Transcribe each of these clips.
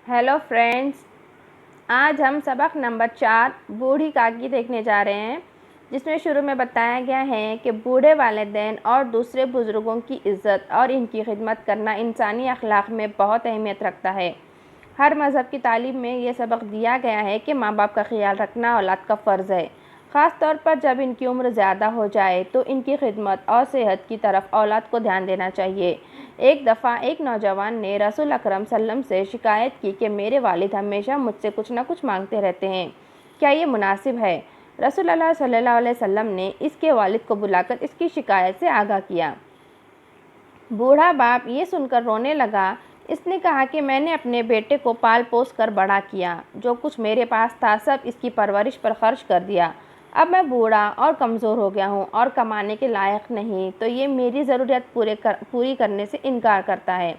Hello friends, आज हम सबक नंबर 4 बूढ़ी काकी देखने जा रहे हैं, जिसमें शुरू में बताया गया है कि बूढ़े वालिदैन और दूसरे बुज़ुर्गों की इज़्ज़त और इनकी खिदमत करना इंसानी अखलाक में बहुत अहमियत रखता है। हर मज़हब की तालीम में ये सबक दिया गया है कि माँ बाप का ख्याल रखना औलाद का फ़र्ज़ है। ख़ास तौर पर जब इनकी उम्र ज़्यादा हो जाए तो इनकी खिदमत और सेहत की तरफ औलाद को ध्यान देना चाहिए। एक दफ़ा एक नौजवान ने रसूल अकरम सल्लम से शिकायत की कि मेरे वालिद हमेशा मुझसे कुछ न कुछ मांगते रहते हैं, क्या ये मुनासिब है? रसूल अल्लाह सल्लल्लाहु अलैहि वसल्लम ने इसके वालिद को बुलाकर इसकी शिकायत से आगाह किया। बूढ़ा बाप ये सुनकर रोने लगा। इसने कहा कि मैंने अपने बेटे को पाल पोस कर बड़ा किया, जो कुछ मेरे पास था सब इसकी परवरिश पर खर्च कर दिया। अब मैं बूढ़ा और कमज़ोर हो गया हूँ और कमाने के लायक नहीं, तो ये मेरी ज़रूरियत पूरी करने से इनकार करता है।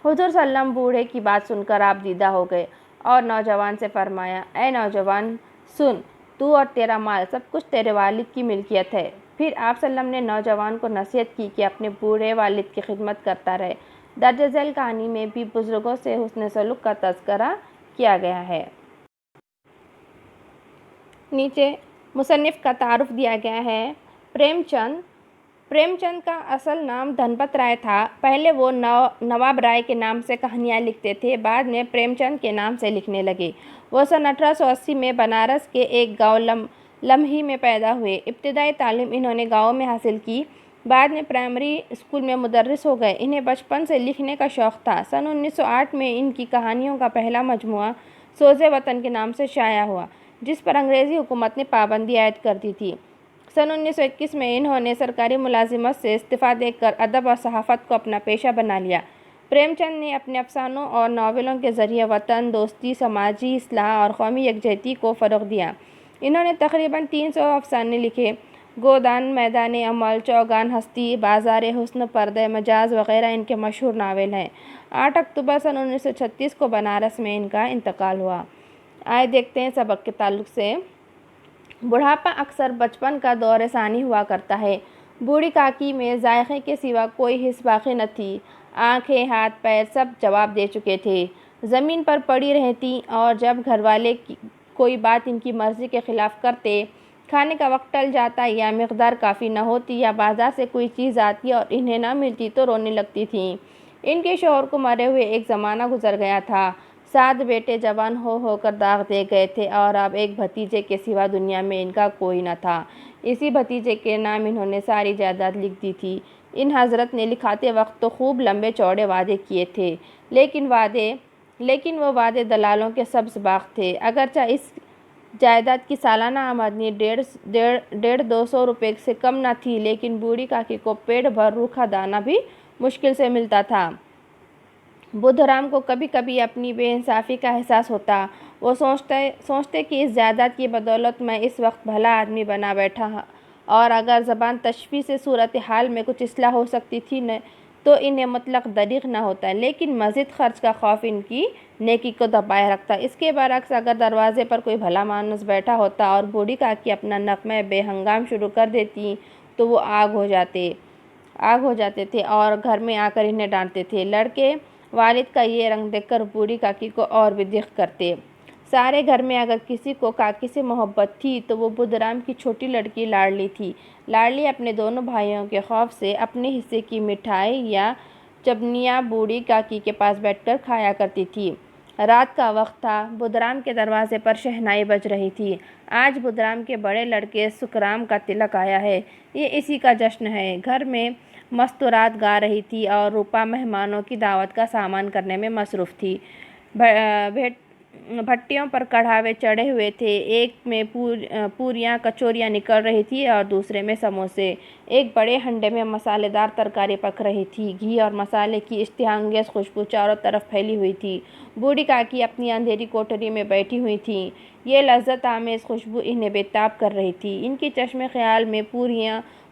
हुज़ूर सल्लम बूढ़े की बात सुनकर आप दीदा हो गए और नौजवान से फरमाया, ए नौजवान सुन, तू और तेरा माल सब कुछ तेरे वालिद की मिल्कियत है। फिर आप सल्लम ने नौजवान को नसीहत की कि अपने बूढ़े वालिद की खिदमत करता रहे। दर्ज झैल कहानी में भी बुज़ुर्गों से हुस्न सलूक का तज़किरा किया गया है। नीचे मुसन्निफ़ का तारुफ दिया गया है। प्रेमचंद का असल नाम धनपत राय था। पहले वो नवाब राय के नाम से कहानियाँ लिखते थे, बाद में प्रेमचंद के नाम से लिखने लगे। वो सन 1880 में बनारस के एक गांव लम्ही में पैदा हुए। इब्तिदाई तालीम इन्होंने गाँव में हासिल की, बाद में प्राइमरी स्कूल में मुदर्रिस हो गए। इन्हें बचपन से लिखने का शौक़ था। सन 1908 में इनकी कहानियों का पहला मजमुआ सोज़े वतन के नाम से शाया हुआ, जिस पर अंग्रेज़ी हुकूमत ने पाबंदी आयद कर दी थी। सन 1921 में इन्होंने सरकारी मुलाजिमत से इस्तीफ़ा देकर अदब और सहाफ़त को अपना पेशा बना लिया। प्रेमचंद ने अपने अफसानों और नावलों के ज़रिए वतन दोस्ती, समाजी इस्लाह और कौमी यकजहती को फ़रोग़ दिया। इन्होंने तकरीबन 300 अफसाने लिखे। गोदान, मैदान अमल, चौगान हस्ती, बाज़ार हुस्न, पर्दे मजाज वग़ैरह इनके मशहूर नावल हैं। 8 अक्टूबर सन 1936 को बनारस में इनका इंतकाल हुआ। आइए देखते हैं सबक के ताल्लुक़ से। बुढ़ापा अक्सर बचपन का दौर सानी हुआ करता है। बूढ़ी काकी में जायक़े के सिवा कोई हिस्स बाकी न थी। आँखें, हाथ पैर सब जवाब दे चुके थे। ज़मीन पर पड़ी रहती और जब घरवाले कोई बात इनकी मर्ज़ी के ख़िलाफ़ करते, खाने का वक्त टल जाता या मिक़दार काफ़ी न होती या बाज़ार से कोई चीज़ आती और इन्हें न मिलती तो रोने लगती थीं। इनके शौहर को मरे हुए एक ज़माना गुज़र गया था। 7 बेटे जवान होकर दाग दे गए थे और अब एक भतीजे के सिवा दुनिया में इनका कोई न था। इसी भतीजे के नाम इन्होंने सारी जायदाद लिख दी थी। इन हज़रत ने लिखाते वक्त तो खूब लंबे चौड़े वादे किए थे, लेकिन वो वादे दलालों के सब्ज़ बाग थे। अगरचा इस जायदाद की सालाना आमदनी 150-200 रुपये से कम न थी, लेकिन बूढ़ी काकी को पेट भर रूखा दाना भी मुश्किल से मिलता था। बुधराम को कभी कभी अपनी बेइंसाफ़ी का एहसास होता। वो सोचते कि इस जायदाद की बदौलत मैं इस वक्त भला आदमी बना बैठा, और अगर ज़बान तशफ़ी से सूरत हाल में कुछ इस्लाह हो सकती थी न, तो इन्हें मुतलक दरीग़ न होता, लेकिन मज़ीद ख़र्च का खौफ इनकी नेकी को दबाए रखता। इसके बरक्स अगर दरवाज़े पर कोई भला मानुस बैठा होता और बूढ़ी काकी अपना नग़्मा बेहंगाम शुरू कर देती, तो वो आग हो जाते थे और घर में आकर इन्हें डांटते थे। लड़के वालिद का ये रंग देखकर बूढ़ी काकी को और भी दिख करते। सारे घर में अगर किसी को काकी से मोहब्बत थी तो वो बुधराम की छोटी लड़की लाडली थी। लाडली अपने दोनों भाइयों के खौफ से अपने हिस्से की मिठाई या चबनियाँ बूढ़ी काकी के पास बैठकर खाया करती थी। रात का वक्त था। बुधराम के दरवाजे पर शहनाई बज रही थी। आज बुधराम के बड़े लड़के सुखराम का तिलक आया है, ये इसी का जश्न है। घर में मस्तूरात गा रही थी और रूपा मेहमानों की दावत का सामान करने में मसरूफ़ थी। भट्टियों पर कढ़ावे चढ़े हुए थे। एक में पूरियाँ कचौरियाँ निकल रही थी और दूसरे में समोसे। एक बड़े हंडे में मसालेदार तरकारी पक रही थी। घी और मसाले की इश्तिहाअंगेज़ खुशबू चारों तरफ फैली हुई थी। बूढ़ी काकी अपनी अंधेरी कोठरी में बैठी हुई थीं। ये लज्जत आमेज़ खुशबू इन्हें बेताब कर रही थी। इनकी चश्मे ख्याल में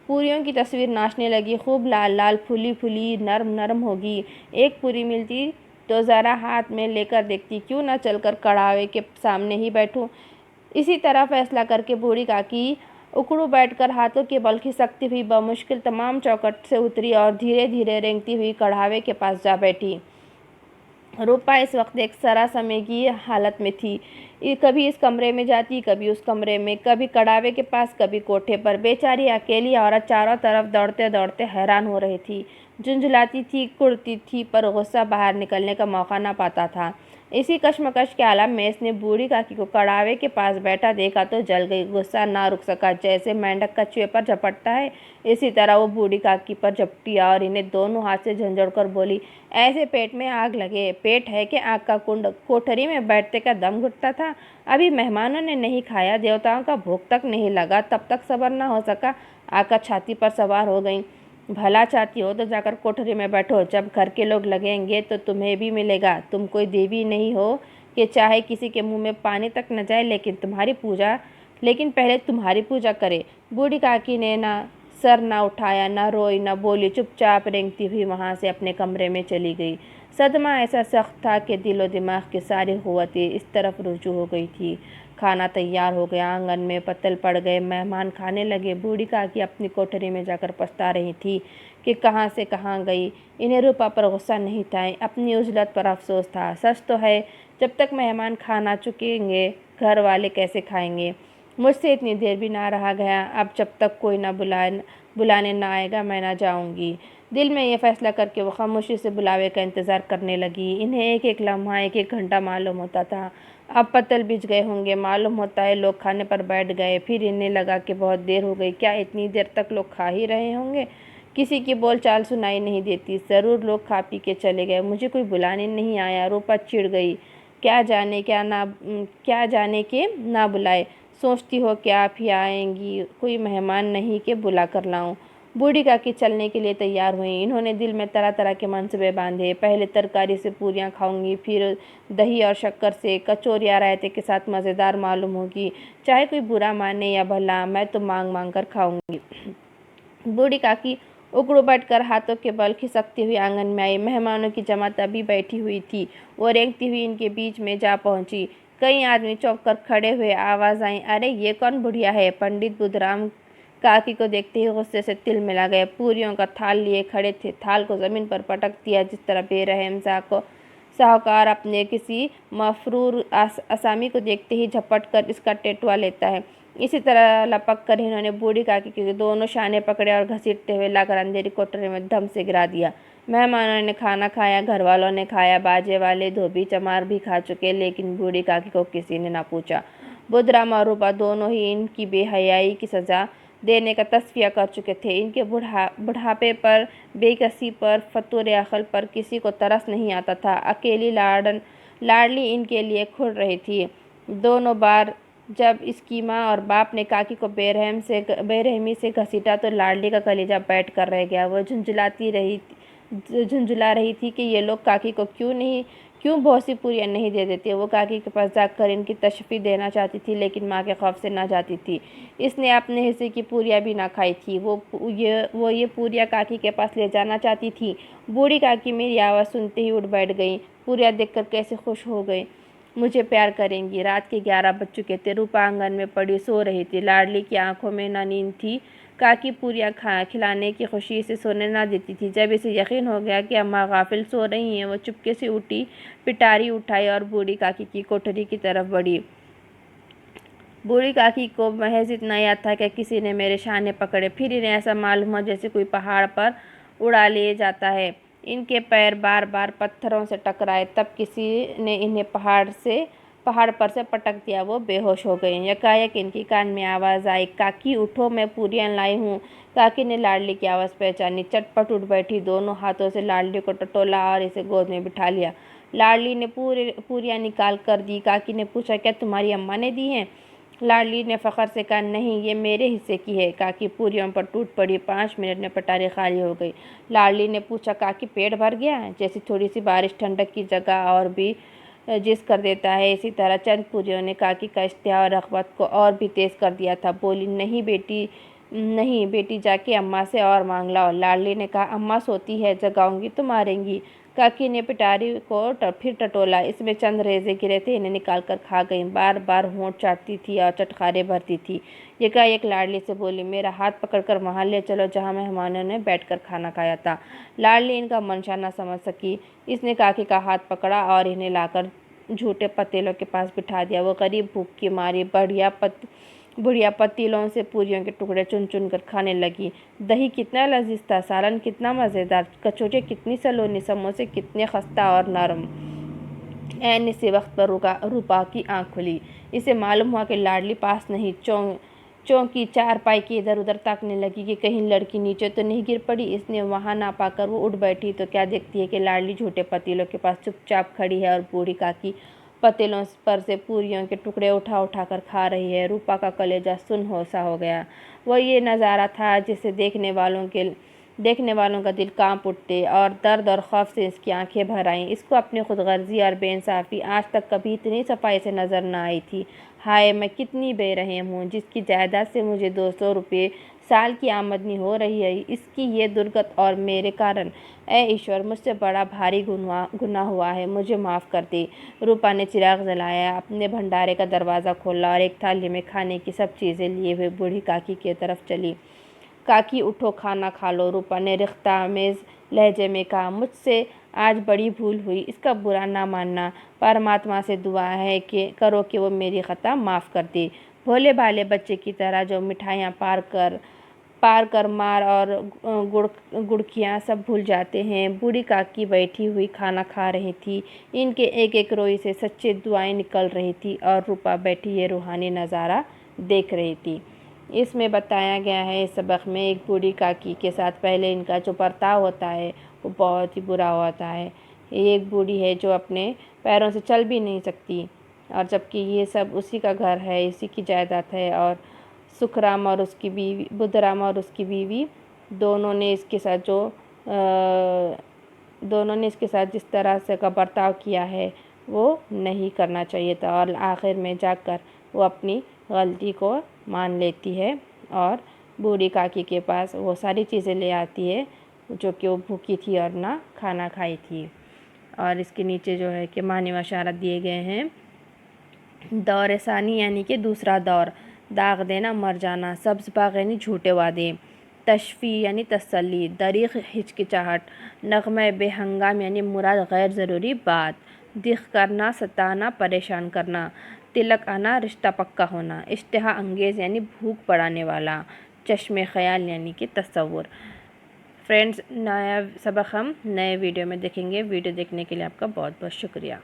पूरियों की तस्वीर नाचने लगी। खूब लाल लाल, फूली फूली, नरम नरम होगी। एक पूरी मिलती तो ज़रा हाथ में लेकर देखती, क्यों न चलकर कढ़ावे के सामने ही बैठूं। इसी तरह फैसला करके बूढ़ी काकी उकड़ू बैठकर हाथों के बल खिसकती हुई बमुश्किल तमाम चौखट से उतरी और धीरे धीरे रेंगती हुई कढ़ावे के पास जा बैठी। रूपा इस वक्त एक सरासमे की हालत में थी। कभी इस कमरे में जाती, कभी उस कमरे में, कभी कड़ावे के पास, कभी कोठे पर। बेचारी अकेली औरत चारों तरफ दौड़ते दौड़ते हैरान हो रही थी। झुंझलाती थी, कुड़ती थी, पर गुस्सा बाहर निकलने का मौका न पाता था। इसी कश्मकश के आलम में इसने बूढ़ी काकी को कड़ावे के पास बैठा देखा तो जल गई। गुस्सा ना रुक सका। जैसे मेंढक कछुए पर झपटता है, इसी तरह वो बूढ़ी काकी पर झपटी और इन्हें दोनों हाथ से झंझोड़कर बोली, ऐसे पेट में आग लगे। पेट है कि आग का कुंड। कोठरी में बैठते का दम घुटता था। अभी मेहमानों ने नहीं खाया, देवताओं का भोग तक नहीं लगा, तब तक सब्र न हो सका, आकर छाती पर सवार हो गई। भला चाहती हो तो जाकर कोठरी में बैठो, जब घर के लोग लगेंगे तो तुम्हें भी मिलेगा। तुम कोई देवी नहीं हो कि चाहे किसी के मुंह में पानी तक न जाए, लेकिन पहले तुम्हारी पूजा करे। बूढ़ी काकी ने ना सर न उठाया, न रोई, न बोली, चुपचाप रेंगती हुई वहाँ से अपने कमरे में चली गई। सदमा ऐसा सख्त था कि दिलो दिमाग की सारी कुव्वतें इस तरफ रुजू हो गई थी। खाना तैयार हो गया, आंगन में पत्तल पड़ गए, मेहमान खाने लगे। बूढ़ी काकी अपनी कोठरी में जाकर पछता रही थी कि कहाँ से कहाँ गई। इन्हें रूपा पर गुस्सा नहीं था, अपनी उजलत पर अफसोस था। सच तो है, जब तक मेहमान खा ना चुकेंगे, घर वाले कैसे खाएंगे। मुझसे इतनी देर भी ना रहा गया। अब जब तक कोई बुलाने ना आएगा, मैं ना जाऊंगी। दिल में ये फैसला करके वो खामोशी से बुलावे का इंतज़ार करने लगी। इन्हें एक एक लम्हा, एक एक घंटा मालूम होता था। अब पत्तल बिछ गए होंगे, मालूम होता है लोग खाने पर बैठ गए। फिर इन्हें लगा कि बहुत देर हो गई। क्या इतनी देर तक लोग खा ही रहे होंगे? किसी की बोलचाल सुनाई नहीं देती। ज़रूर लोग खा पी के चले गए, मुझे कोई बुलाने नहीं आया। रूपा चिढ़ गई। क्या जाने के ना बुलाए। सोचती हो कि आप ही आएंगी, कोई मेहमान नहीं कि बुला कर लाऊं। बूढ़ी काकी चलने के लिए तैयार हुई। इन्होंने दिल में तरह तरह के मंसूबे बांधे। पहले तरकारी से पूरियां खाऊंगी, फिर दही और शक्कर से, कचौरियाँ रायते के साथ मज़ेदार मालूम होगी। चाहे कोई बुरा माने या भला, मैं तो मांग मांग कर खाऊंगी। बूढ़ी काकी उकड़ू बैठकर हाथों के बल खिसकती हुई आंगन में आई। मेहमानों की जमात अभी बैठी हुई थी। वो रेंगती हुई इनके बीच में जा पहुंची। कई आदमी चौंक कर खड़े हुए। आवाज आई, अरे ये कौन बुढ़िया है? पंडित बुधराम काकी को देखते ही गुस्से से तिल मिला गए। पूरियों का थाल लिए खड़े थे। थाल को जमीन पर पटक दिया, जिस तरह बेरहम साहूकार अपने किसी मफरूर असामी को देखते ही झपट कर इसका टेटुआ लेता है। इसी तरह लपक कर इन्होंने बूढ़ी काकी के दोनों शाने पकड़े और घसीटते हुए लाकर अंधेरी कोठरी में धम से गिरा दिया। मेहमानों ने खाना खाया, घर वालों ने खाया, बाजे वाले धोबी चमार भी खा चुके, लेकिन बूढ़ी काकी को किसी ने ना पूछा। बुधराम और रूपा दोनों ही इनकी बेहयाई की सजा देने का तस्फिया कर चुके थे। इनके बुढ़ापे पर, बेकसी पर, फतूर अकल पर किसी को तरस नहीं आता था। अकेली लाडली इनके लिए खुल रही थी। दोनों बार जब इसकी माँ और बाप ने काकी को बेरहमी से घसीटा तो लाडली का कलेजा बैठ कर रह गया। वो झुंझुला रही थी कि ये लोग काकी को क्यों बहुत सी पूरियाँ नहीं दे देते। वो काकी के पास जाकर इनकी तशफ़ी देना चाहती थी, लेकिन माँ के खौफ से ना जाती थी। इसने अपने हिस्से की पूरियाँ भी ना खाई थी। वो ये पूरियाँ काकी के पास ले जाना चाहती थी। बूढ़ी काकी मेरी आवाज़ सुनते ही उठ बैठ गई। पूरियाँ देखकर कैसे खुश हो गई। मुझे प्यार करेंगी। रात के 11 बज चुके थे। रूपा आंगन में पड़ी सो रही थी। लाडली की आंखों में ना नींद थी। काकी पूरियाँ खिलाने की खुशी से सोने ना देती थी। जब इसे यकीन हो गया कि अम्मा गाफिल सो रही हैं, वो चुपके से उठी, पिटारी उठाई और बूढ़ी काकी की कोठरी की तरफ बढ़ी। बूढ़ी काकी को महज इतना याद था कि किसी ने मेरे शाने पकड़े। फिर इन्हें ऐसा मालूम हुआ जैसे कोई पहाड़ पर उड़ा ले जाता है। इनके पैर बार बार पत्थरों से टकराए। तब किसी ने इन्हें पहाड़ पर से पटक दिया। वो बेहोश हो गई। यकायक इनकी कान में आवाज़ आई, काकी उठो, मैं पूरियाँ लाई हूँ। काकी ने लाडली की आवाज़ पहचानी। चटपट उठ बैठी, दोनों हाथों से लाडली को टटोला और इसे गोद में बिठा लिया। लाडली ने पूरियाँ निकाल कर दी। काकी ने पूछा, क्या तुम्हारी अम्मा ने दी हैं? लाडली ने फ़ख्र से कहा, नहीं, ये मेरे हिस्से की है। काकी पूरियों पर टूट पड़ी। 5 मिनट में पटारी खाली हो गई। लाडली ने पूछा, काकी पेट भर गया? जैसी थोड़ी सी बारिश ठंडक की जगह और भी जिस कर देता है, इसी तरह चंद पूरियों ने काकी का इश्तिहा और रग़बत को और भी तेज़ कर दिया था। बोली, नहीं बेटी, जाके अम्मा से और मांग लाओ। लाडली ने कहा, अम्मा सोती है, जगाऊंगी तो मारेंगी। काकी ने पिटारी को फिर टटोला। इसमें चंद रेजे गिरे थे, इन्हें निकाल कर खा गई। बार बार होंठ चाटती थी और चटखारे भरती थी। एकाएक लाडली से बोली, मेरा हाथ पकड़कर वहाँ ले चलो जहाँ मेहमानों ने बैठकर खाना खाया था। लाडली इनका मंशा न समझ सकी। इसने काकी का हाथ पकड़ा और इन्हें लाकर झूठे पतीलों के पास बिठा दिया। वो गरीब भूख की मारी बुढ़िया पतीलों से पूरियों के टुकड़े चुन चुन कर खाने लगी। दही कितना लजीज था, सालन कितना मज़ेदार, कचौड़ी कितनी सलोनी, समोसे कितने खस्ता और नरम। ऐन इसी वक्त पर रूपा की आंख खुली। इसे मालूम हुआ कि लाडली पास नहीं। चौंकी चारपाई के इधर उधर ताकने लगी कि कहीं लड़की नीचे तो नहीं गिर पड़ी। इसने वहां ना पाकर वो उठ बैठी तो क्या देखती है कि लाडली झूठे पतीलों के पास चुपचाप खड़ी है और बूढ़ी काकी पतीलों पर से पूरियों के टुकड़े उठा उठा कर खा रही है। रूपा का कलेजा सुन होसा हो गया। वह ये नज़ारा था जिसे देखने वालों का दिल कांप उठते और दर्द और खौफ से इसकी आंखें भर आईं। इसको अपनी खुदगर्जी और बेइंसाफ़ी आज तक कभी इतनी सफाई से नज़र न आई थी। हाय, मैं कितनी बेरहम हूँ, जिसकी जायदाद से मुझे 200 रुपये साल की आमदनी हो रही है, इसकी ये दुर्गत और मेरे कारण। ऐ ईश्वर, मुझसे बड़ा भारी गुनाह हुआ है, मुझे माफ़ कर दे। रूपा ने चिराग जलाया, अपने भंडारे का दरवाज़ा खोला और एक थाली में खाने की सब चीज़ें लिए हुए बूढ़ी काकी की तरफ चली। काकी, उठो, खाना खा लो। रूपा ने रिख्तामेज़ लहजे में कहा, मुझसे आज बड़ी भूल हुई, इसका बुरा ना मानना। परमात्मा से दुआ है कि वो मेरी ख़ता माफ़ कर दे। भोले भाले बच्चे की तरह जो मिठाइयाँ पार कर मार और गुड़कियाँ सब भूल जाते हैं। बूढ़ी काकी बैठी हुई खाना खा रही थी। इनके एक एक रोई से सच्ची दुआएं निकल रही थी और रूपा बैठी ये रूहानी नज़ारा देख रही थी। इसमें बताया गया है इस सबक में एक बूढ़ी काकी के साथ पहले इनका जो बर्ताव होता है वो बहुत ही बुरा होता है। ये एक बूढ़ी है जो अपने पैरों से चल भी नहीं सकती और जबकि ये सब उसी का घर है, इसी की जायदाद है। और बुद्धराम और उसकी बीवी दोनों ने इसके साथ जिस तरह से का बर्ताव किया है वो नहीं करना चाहिए था। और आखिर में जाकर वो अपनी गलती को मान लेती है और बूढ़ी काकी के पास वो सारी चीज़ें ले आती है जो कि वो भूखी थी और ना खाना खाई थी। और इसके नीचे जो है कि मानी व इशारा दिए गए हैं। दौर सानी यानी कि दूसरा दौर, दाग देना, मर जाना, सब्ज़ बाग़ यानी झूठे वादे, तशफ़ी यानी तसल्ली, दरीग़ हिचकिचाहट, नग़मे बेहंगाम यानी मुराद गैर ज़रूरी बात, दिख करना, सताना, परेशान करना, तिलक आना, रिश्ता पक्का होना, इश्तिहा अंगेज़ यानी भूख बढ़ाने वाला, चश्मे ख़याल यानी कि तसव्वुर। फ्रेंड्स, नया सबक हम नए वीडियो में देखेंगे। वीडियो देखने के लिए आपका बहुत बहुत शुक्रिया।